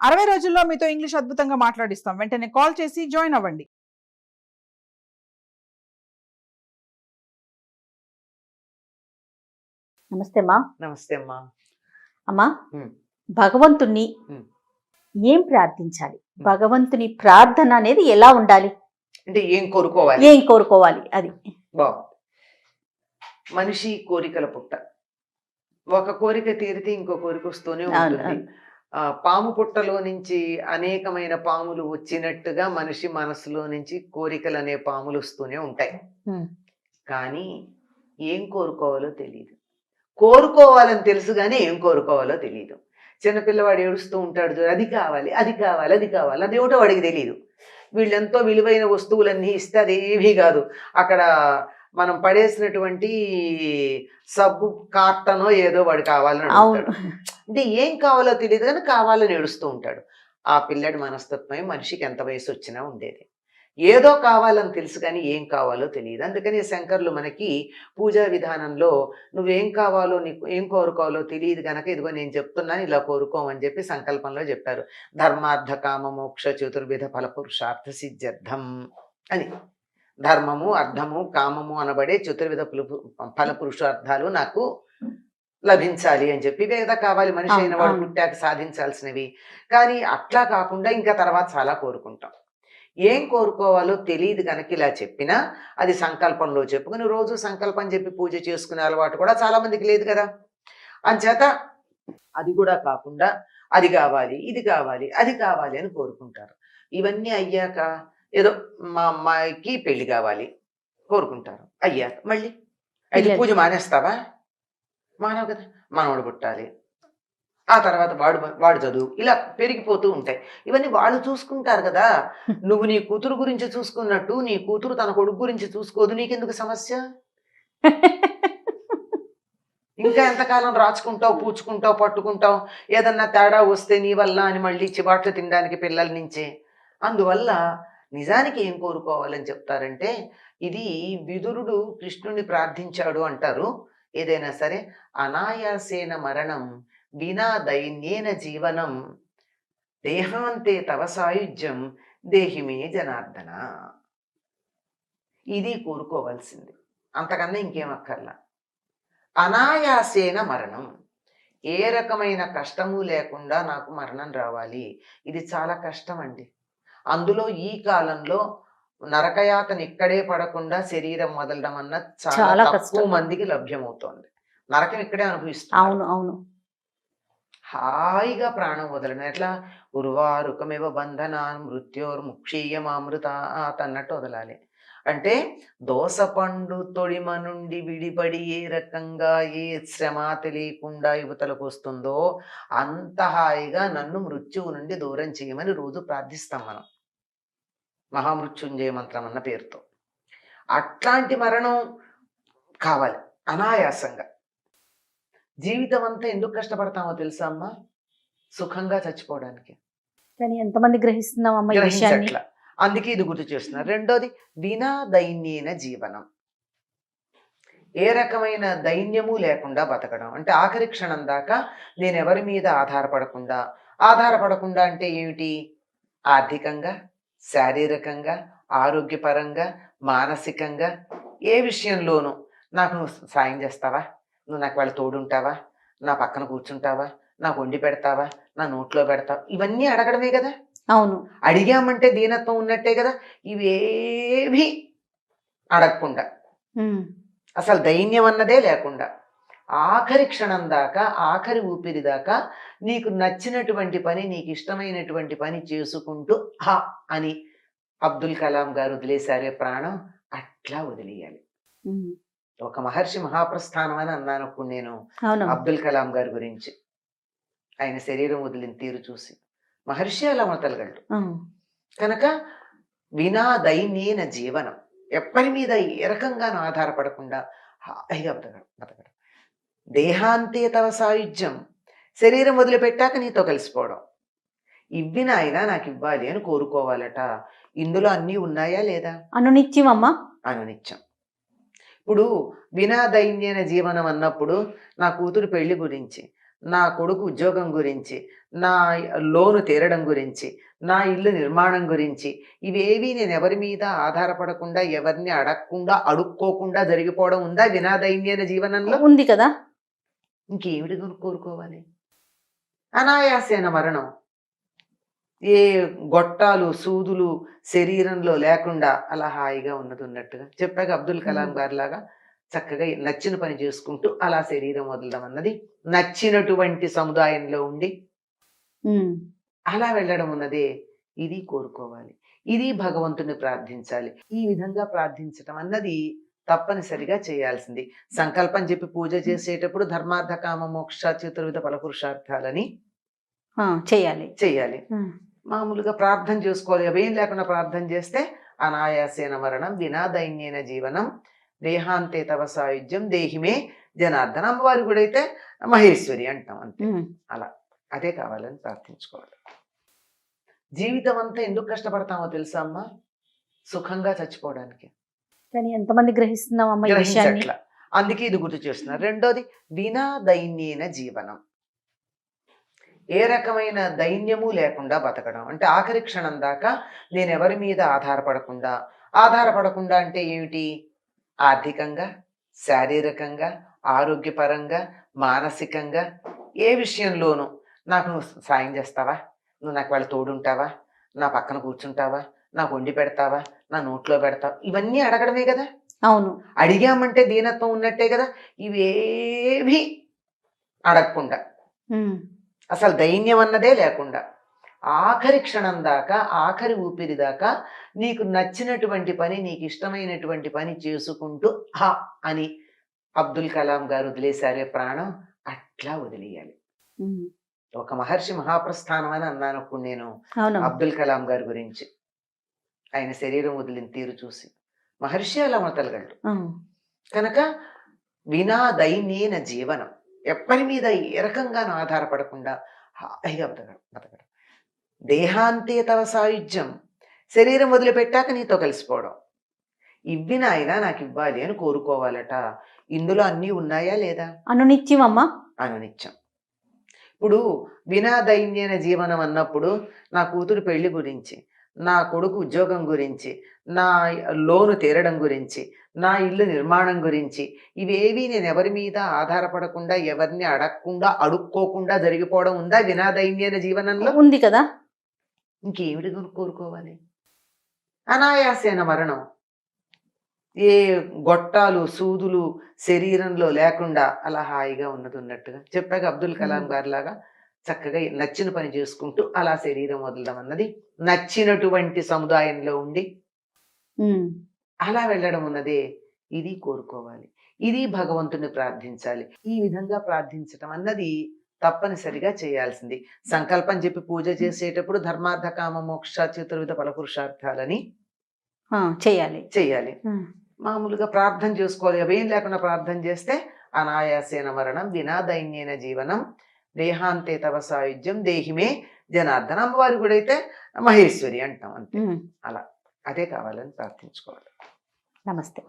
60 రోజుల్లో మీతో ఇంగ్లీష్ అద్భుతంగా మాట్లాడిస్తాం. వెంటనే కాల్ చేసి జాయిన్ అవ్వండి. నమస్తే అమ్మా. నమస్తే అమ్మా. అమ్మా, ఉమ్. భగవంతుణ్ణి ఉమ్. ఏం ప్రార్థించాలి? భగవంతుని ప్రార్థన అనేది ఎలా ఉండాలి? అంటే ఏం కోరుకోవాలి, ఏం కోరుకోవాలి? అది బాగుంది. మనిషి కోరికల పుట్ట. ఒక కోరిక తీరితే ఇంకో కోరిక వస్తూనే ఉంటుంది. పాము పుట్టలో నుంచి అనేకమైన పాములు వచ్చినట్టుగా మనిషి మనసులో నుంచి కోరికలు అనే పాములు వస్తూనే ఉంటాయి. కానీ ఏం కోరుకోవాలో తెలియదు. కోరుకోవాలని తెలుసు కానీ ఏం కోరుకోవాలో తెలియదు. చిన్నపిల్లవాడు ఏడుస్తూ ఉంటాడు, అది కావాలి అది కావాలి అది కావాలి, అదేమిటో వాడికి తెలియదు. వీళ్ళెంతో విలువైన వస్తువులన్నీ ఇస్తే అదేమీ కాదు. అక్కడ మనం పడేసినటువంటి సబ్బు కార్టనో ఏదో వాడు కావాలని అడుగుతాడు. అంటే ఏం కావాలో తెలియదు కానీ కావాలని ఏడుస్తూ ఉంటాడు. ఆ పిల్లడి మనస్తత్వమే మనిషికి ఎంత వయసు వచ్చినా ఉండేది. ఏదో కావాలని తెలుసు కానీ ఏం కావాలో తెలియదు. అందుకని శంకర్లు మనకి పూజా విధానంలో నువ్వేం కావాలో, నీకు ఏం కోరుకోవాలో తెలియదు కనుక ఇదిగో నేను చెప్తున్నాను, ఇలా కోరుకోమని చెప్పి సంకల్పంలో చెప్పారు. ధర్మార్థ కామ మోక్ష చతుర్విధ ఫల పురుషార్థ సిద్ధ్యర్థం అని. ధర్మము, అర్థము, కామము అనబడే చతుర్విధ ఫల పురుషార్థాలు నాకు లభించాలి అని చెప్పి ఇవే కదా కావాలి మనిషి అయిన వాడు పుట్టాక సాధించాల్సినవి. కానీ అట్లా కాకుండా ఇంకా తర్వాత చాలా కోరుకుంటాం. ఏం కోరుకోవాలో తెలియదు కనుక ఇలా చెప్పినా అది సంకల్పంలో చెప్పుకుని రోజు సంకల్పం చెప్పి పూజ చేసుకునే అలవాటు కూడా చాలా మందికి లేదు కదా. అంచేత అది కూడా కాకుండా అది కావాలి ఇది కావాలి అది కావాలి అని కోరుకుంటారు. ఇవన్నీ అయ్యాక ఏదో మా అమ్మాయికి పెళ్లి కావాలి కోరుకుంటారు. అయ్యాక మళ్ళీ అయితే పూజ మానేస్తావా? మానవు కదా. మనవడు పుట్టాలి, ఆ తర్వాత వాడు చదువు, ఇలా పెరిగిపోతూ ఉంటాయి. ఇవన్నీ వాళ్ళు చూసుకుంటారు కదా. నువ్వు నీ కూతురు గురించి చూసుకున్నట్టు నీ కూతురు తన కొడుకు గురించి చూసుకోదు. నీకెందుకు సమస్య? ఇంకా ఎంతకాలం రాచుకుంటావు, పూచుకుంటావు, పట్టుకుంటావు? ఏదన్నా తేడా వస్తే నీ వల్ల అని మళ్ళీ చివాట్లు తినడానికి పిల్లల నుంచే. అందువల్ల నిజానికి ఏం కోరుకోవాలని చెప్తారంటే, ఇది విదురుడు కృష్ణుని ప్రార్థించాడు అంటారు. ఏదైనా సరే అనాయాసేన మరణం వినా దైన్యేన జీవనం దేహాంతే తవ సాయుధ్యం దేహిమే జనార్దన. ఇది కోరుకోవాల్సింది, అంతకన్నా ఇంకేమక్కర్లా. అనాయాసేన మరణం, ఏ రకమైన కష్టము లేకుండా నాకు మరణం రావాలి. ఇది చాలా కష్టం అండి. అందులో ఈ కాలంలో నరకయాతన ఇక్కడే పడకుండా శరీరం వదలడం అన్న చాలా తక్కువ మందికి లభ్యమవుతోంది. నరకం ఇక్కడే అనుభవిస్తున్నారు. హాయిగా ప్రాణం వదలడం ఎట్లా? ఉర్వారుకమివ బంధనాన్ మృత్యోర్ముక్షీయమామృతాత్ అన్నట్టు వదలాలి. అంటే దోసపండు తొడిమ నుండి విడిపడి ఏ రకంగా ఏ శ్రమ తెలియకుండా యువతలకు వస్తుందో అంత హాయిగా నన్ను మృత్యువు నుండి దూరం చేయమని రోజు ప్రార్థిస్తాం మనం, మహామృత్యుంజయ మంత్రం అన్న పేరుతో. అట్లాంటి మరణం కావాలి అనాయాసంగా. జీవితం అంతా ఎందుకు కష్టపడతామో తెలుసా అమ్మా? సుఖంగా చచ్చిపోవడానికి. కానీ ఎంతమంది గ్రహించట్లా. అందుకే ఇది గుర్తు చేస్తున్నారు. రెండోది వినా దైన్యేన జీవనం, ఏ రకమైన దైన్యము లేకుండా బతకడం. అంటే ఆఖరి క్షణం దాకా నేను ఎవరి మీద ఆధారపడకుండా అంటే ఏమిటి? ఆర్థికంగా, శారీరకంగా, ఆరోగ్యపరంగా, మానసికంగా ఏ విషయంలోనూ నాకు నువ్వు సాయం చేస్తావా, నువ్వు నాకు వాళ్ళు తోడుంటావా, నా పక్కన కూర్చుంటావా, నాకు వండి పెడతావా, నా నోట్లో పెడతావా, ఇవన్నీ అడగడమే కదా. అవును, అడిగామంటే దీనత్వం ఉన్నట్టే కదా. ఇవేవి అడగకుండా, అసలు దైన్యం అన్నదే లేకుండా ఆఖరి క్షణం దాకా, ఆఖరి ఊపిరి దాకా నీకు నచ్చినటువంటి పని, నీకు ఇష్టమైనటువంటి పని చేసుకుంటూ హా అని అబ్దుల్ కలాం గారు వదిలేశారే ప్రాణం, అట్లా వదిలేయాలి. ఒక మహర్షి మహాప్రస్థానం అని అన్నాను అప్పుడు నేను అబ్దుల్ కలాం గారి గురించి. ఆయన శరీరం వదిలిన తీరు చూసి మహర్షి అలా వదలగలడు కనుక వినా దైన్యేన జీవనం, ఎవ్వరి మీద ఏ రకంగానూ ఆధారపడకుండా హాయిగా బతకడం. దేహాంతే తవ సాయుధ్యం, శరీరం వదిలిపెట్టాక నీతో కలిసిపోవడం. ఇవి నాయనా నాకు ఇవ్వాలి అని కోరుకోవాలట. ఇందులో అన్నీ ఉన్నాయా లేదా? అనునిత్యం అమ్మా, అనునిత్యం. ఇప్పుడు వినా దైన్యన జీవనం అన్నప్పుడు నా కూతురు పెళ్లి గురించి నా కొడుకు ఉద్యోగం గురించి, నా లోను తీరడం గురించి, నా ఇల్లు నిర్మాణం గురించి, ఇవేవి నేను ఎవరి మీద ఆధారపడకుండా, ఎవరిని అడగకుండా, అడుక్కోకుండా జరిగిపోవడం ఉందా వినాదైన్యన జీవనంలో? ఉంది కదా. ఇంకేమిటి కోరుకోవాలి? అనాయాసేన మరణం. ఏ గొట్టాలు సూదులు శరీరంలో లేకుండా అలా హాయిగా ఉన్నది ఉన్నట్టుగా చెప్పాక అబ్దుల్ కలాం గారి లాగా చక్కగా నచ్చిన పని చేసుకుంటూ అలా శరీరం వదలడం అన్నది నచ్చినటువంటి సముదాయంలో ఉండి అలా వెళ్ళడం ఉన్నదే. ఇది కోరుకోవాలి, ఇది భగవంతుని ప్రార్థించాలి. ఈ విధంగా ప్రార్థించటం అన్నది తప్పనిసరిగా చేయాల్సింది. సంకల్పం చెప్పి పూజ చేసేటప్పుడు ధర్మార్థ కామ మోక్ష చతుర్విధ ఫలపురుషార్థాలని చేయాలి. మామూలుగా ప్రార్థన చేసుకోవాలి. అవేం లేకుండా ప్రార్థన చేస్తే అనాయాసేన మరణం వినాదైన్యన జీవనం దేహాంతే తవ సాయుధ్యం దేహిమే జనార్దన. అమ్మవారి కూడా అయితే మహేశ్వరి అంటాం అంతే. అలా అదే కావాలని ప్రార్థించుకోవాలి. జీవితం అంతా ఎందుకు కష్టపడతామో తెలుసా అమ్మా? సుఖంగా చచ్చిపోవడానికి. కానీ ఎంతమంది గ్రహిస్తున్నాం అమ్మ ఈ విషయాన్ని? అందుకే ఇది గుర్తు చేస్తున్నారు. రెండోది వినాదైన్యన జీవనం. ఏ రకమైన దైన్యము లేకుండా బతకడం అంటే ఆఖరి క్షణం దాకా నేను ఎవరి మీద ఆధారపడకుండా అంటే ఏమిటి? ఆర్థికంగా, శారీరకంగా, ఆరోగ్యపరంగా, మానసికంగా ఏ విషయంలోనూ నాకు నువ్వు సాయం చేస్తావా, నువ్వు నాకు వాళ్ళు తోడుంటావా, నా పక్కన కూర్చుంటావా, నాకు వండి పెడతావా, నా నోట్లో పెడతావా, ఇవన్నీ అడగడమే కదా. అవును, అడిగామంటే దీనత్వం ఉన్నట్టే కదా. ఇవేవి అడగకుండా అసలు దైన్యం అన్నదే లేకుండా ఆఖరి క్షణం దాకా, ఆఖరి ఊపిరి దాకా నీకు నచ్చినటువంటి పని, నీకు ఇష్టమైనటువంటి పని చేసుకుంటూ హా అని అబ్దుల్ కలాం గారు వదిలేశారే ప్రాణం, అట్లా వదిలేయాలి. ఒక మహర్షి మహాప్రస్థానం అని అన్నాను అప్పుడు నేను అబ్దుల్ కలాం గారి గురించి. ఆయన శరీరం వదిలిన తీరు చూసి మహర్షి అలా వదలగలడు కనుక వినాదైన్యేన జీవనం. ఎప్పటి మీద ఏ రకంగానూ ఆధారపడకుండా హాయిగా బతకడం. దేహాంతే తవ సాయుధ్యం, శరీరం వదిలిపెట్టాక నీతో కలిసిపోవడం. ఇవ్వి నాయన నాకు ఇవ్వాలి అని కోరుకోవాలట. ఇందులో అన్నీ ఉన్నాయా లేదా? అనునిత్యం అమ్మా, అనునిత్యం. ఇప్పుడు వినాదైన్యన జీవనం అన్నప్పుడు నా కూతురు పెళ్లి గురించి, నా కొడుకు ఉద్యోగం గురించి, నా లోను తీరడం గురించి, నా ఇల్లు నిర్మాణం గురించి, ఇవేవి నేను ఎవరి మీద ఆధారపడకుండా, ఎవరిని అడగకుండా, అడుక్కోకుండా జరిగిపోవడం ఉందా వినాదైన్యన జీవనంలో? ఉంది కదా. ఇంకేమిటి కోరుకోవాలి? అనాయాసేన మరణం. ఏ గొట్టాలు సూదులు శరీరంలో లేకుండా అలా హాయిగా ఉన్నది ఉన్నట్టుగా చెప్పాక అబ్దుల్ కలాం గారి లాగా చక్కగా నచ్చిన పని చేసుకుంటూ అలా శరీరం వదలడం అన్నది నచ్చినటువంటి సముదాయంలో ఉండి అలా వెళ్ళడం ఉన్నదే. ఇది కోరుకోవాలి, ఇది భగవంతుని ప్రార్థించాలి. ఈ విధంగా ప్రార్థించటం అన్నది తప్పనిసరిగా చేయాల్సింది. సంకల్పం చెప్పి పూజ చేసేటప్పుడు ధర్మార్థ కామ మోక్ష చతుర్విధ ఫలపురుషార్థాలని చేయాలి. మామూలుగా ప్రార్థన చేసుకోవాలి. అవేం లేకుండా ప్రార్థన చేస్తే అనాయాసేన మరణం వినాదైన్యన జీవనం దేహాంతే తవ సాయుధ్యం దేహిమే జనార్దన. అమ్మవారి కూడా అయితే మహేశ్వరి అంటాం అంతే. అలా అదే కావాలని ప్రార్థించుకోవాలి. నమస్తే.